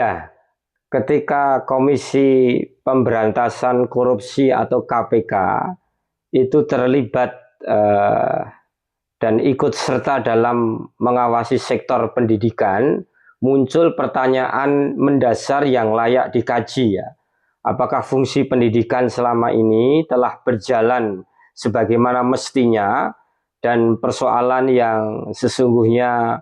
Ya, ketika Komisi Pemberantasan Korupsi atau KPK itu terlibat eh, dan ikut serta dalam mengawasi sektor pendidikan, muncul pertanyaan mendasar yang layak dikaji ya. Apakah fungsi pendidikan selama ini telah berjalan sebagaimana mestinya dan persoalan yang sesungguhnya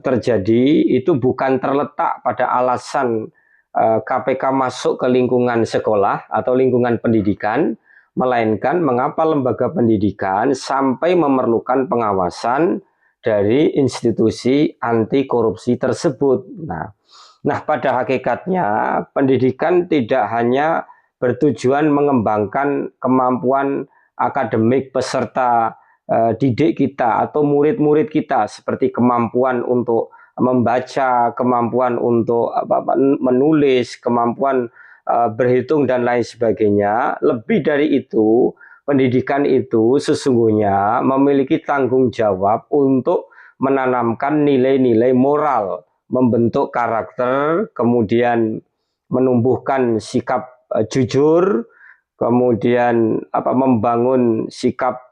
terjadi itu bukan terletak pada alasan KPK masuk ke lingkungan sekolah atau lingkungan pendidikan, melainkan mengapa lembaga pendidikan sampai memerlukan pengawasan dari institusi anti korupsi tersebut. Nah, pada hakikatnya pendidikan tidak hanya bertujuan mengembangkan kemampuan akademik peserta didik kita atau murid-murid kita, seperti kemampuan untuk membaca, kemampuan untuk menulis, kemampuan berhitung dan lain sebagainya. Lebih dari itu, pendidikan itu sesungguhnya memiliki tanggung jawab untuk menanamkan nilai-nilai moral, membentuk karakter, kemudian menumbuhkan sikap jujur, kemudian membangun sikap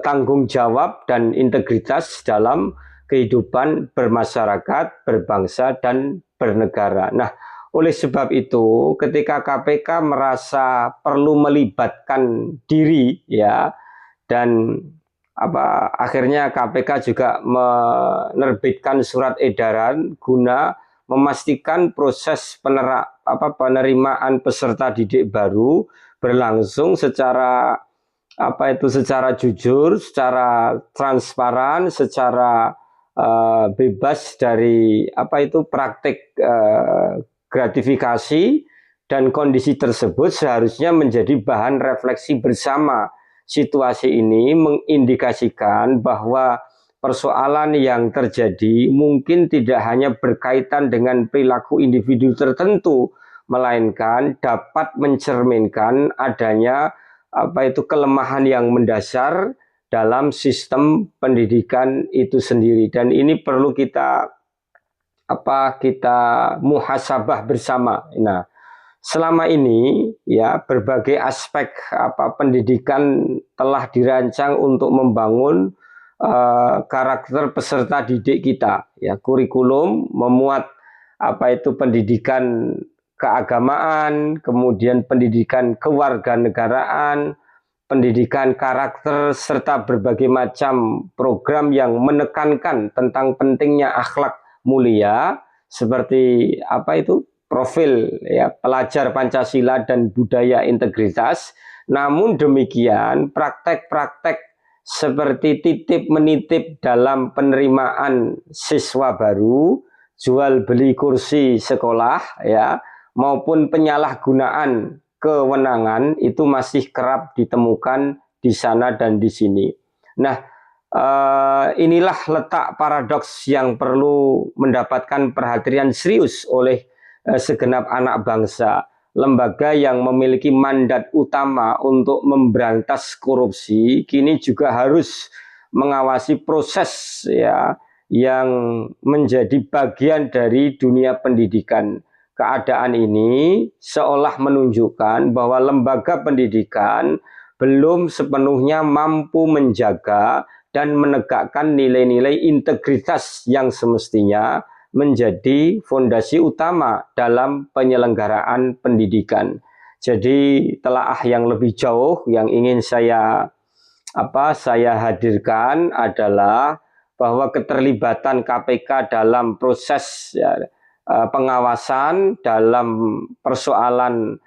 tanggung jawab dan integritas dalam kehidupan bermasyarakat, berbangsa, dan bernegara. Nah, oleh sebab itu, ketika KPK merasa perlu melibatkan diri, ya, dan akhirnya KPK juga menerbitkan surat edaran guna memastikan proses penerimaan peserta didik baru berlangsung secara secara jujur, secara transparan, secara bebas dari praktik gratifikasi, dan kondisi tersebut seharusnya menjadi bahan refleksi bersama. Situasi ini mengindikasikan bahwa persoalan yang terjadi mungkin tidak hanya berkaitan dengan perilaku individu tertentu, melainkan dapat mencerminkan adanya kelemahan yang mendasar dalam sistem pendidikan itu sendiri, dan ini perlu kita muhasabah bersama. Nah, selama ini ya berbagai aspek pendidikan telah dirancang untuk membangun karakter peserta didik kita. Ya, kurikulum memuat pendidikan keagamaan, kemudian pendidikan kewarganegaraan, pendidikan karakter, serta berbagai macam program yang menekankan tentang pentingnya akhlak mulia, seperti profil ya pelajar Pancasila dan budaya integritas. Namun demikian, praktek-praktek seperti titip menitip dalam penerimaan siswa baru, jual beli kursi sekolah, ya, maupun penyalahgunaan kewenangan itu masih kerap ditemukan di sana dan di sini. Nah, inilah letak paradoks yang perlu mendapatkan perhatian serius oleh segenap anak bangsa. Lembaga yang memiliki mandat utama untuk memberantas korupsi kini juga harus mengawasi proses ya yang menjadi bagian dari dunia pendidikan. Keadaan ini seolah menunjukkan bahwa lembaga pendidikan belum sepenuhnya mampu menjaga dan menegakkan nilai-nilai integritas yang semestinya menjadi fondasi utama dalam penyelenggaraan pendidikan. Jadi telaah yang lebih jauh yang ingin saya hadirkan adalah bahwa keterlibatan KPK dalam proses pengawasan dalam persoalan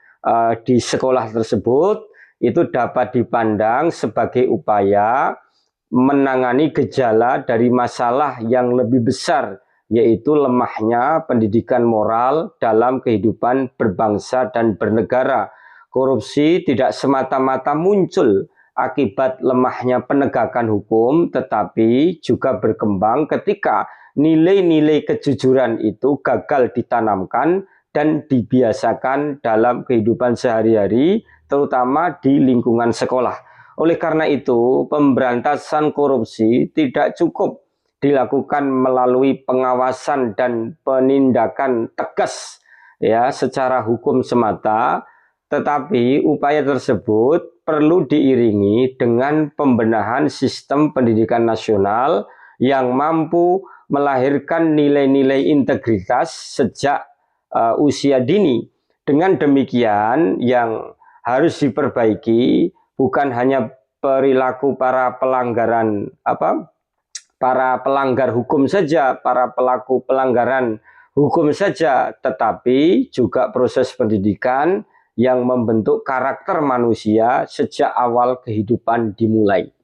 di sekolah tersebut itu dapat dipandang sebagai upaya menangani gejala dari masalah yang lebih besar, yaitu lemahnya pendidikan moral dalam kehidupan berbangsa dan bernegara. Korupsi tidak semata-mata muncul akibat lemahnya penegakan hukum, tetapi juga berkembang ketika nilai-nilai kejujuran itu gagal ditanamkan dan dibiasakan dalam kehidupan sehari-hari, terutama di lingkungan sekolah. Oleh karena itu, pemberantasan korupsi tidak cukup dilakukan melalui pengawasan dan penindakan tegas ya secara hukum semata, tetapi upaya tersebut perlu diiringi dengan pembenahan sistem pendidikan nasional yang mampu melahirkan nilai-nilai integritas sejak usia dini. Dengan demikian yang harus diperbaiki bukan hanya perilaku para pelanggar hukum saja, para pelaku pelanggaran hukum saja, tetapi juga proses pendidikan yang membentuk karakter manusia sejak awal kehidupan dimulai.